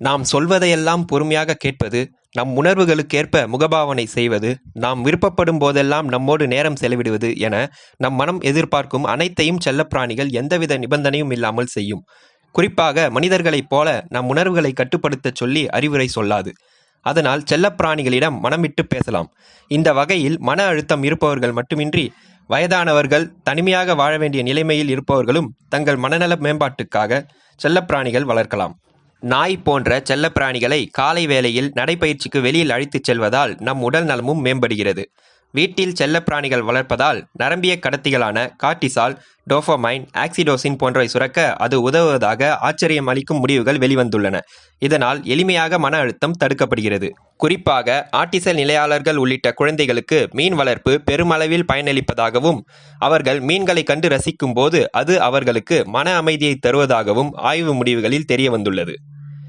நாம் சொல்வதையெல்லாம் பொறுமையாக கேட்பது, நம் உணர்வுகளுக்கேற்ப முகபாவனை செய்வது, நாம் விருப்பப்படும் போதெல்லாம் நம்மோடு நேரம் செலவிடுவது என நம் மனம் எதிர்பார்க்கும் அனைத்தையும் செல்லப்பிராணிகள் எந்தவித நிபந்தனையும் இல்லாமல் செய்யும். குறிப்பாக மனிதர்களைப் போல நம் உணர்வுகளை கட்டுப்படுத்தச் சொல்லி அறிவுரை சொல்லாது. அதனால் செல்லப்பிராணிகளிடம் மனம் விட்டு பேசலாம். இந்த வகையில் மன அழுத்தம் இருப்பவர்கள் மட்டுமின்றி வயதானவர்கள், தனிமையாக வாழ வேண்டிய நிலைமையில் இருப்பவர்களும் தங்கள் மனநல மேம்பாட்டுக்காக செல்லப்பிராணிகள் வளர்க்கலாம். நாய் போன்ற செல்லப்பிராணிகளை காலை வேளையில் நடைப்பயிற்சிக்கு வெளியில் அழைத்துச் செல்வதால் நம் உடல் நலமும் மேம்படுகிறது. வீட்டில் செல்லப்பிராணிகள் வளர்ப்பதால் நரம்பிய கடத்திகளான கார்டிசால், டோபமைன், ஆக்சிடோசின் போன்றவை சுரக்க அது உதவுவதாக ஆச்சரியம் அளிக்கும் முடிவுகள் வெளிவந்துள்ளன. இதனால் எளிமையாக மன அழுத்தம் தடுக்கப்படுகிறது. குறிப்பாக ஆட்டிசல் நிலையாளர்கள் உள்ளிட்ட குழந்தைகளுக்கு மீன் வளர்ப்பு பெருமளவில் பயனளிப்பதாகவும், அவர்கள் மீன்களை கண்டு ரசிக்கும் போது அது அவர்களுக்கு மன அமைதியை தருவதாகவும் ஆய்வு முடிவுகளில் தெரிய வந்துள்ளது.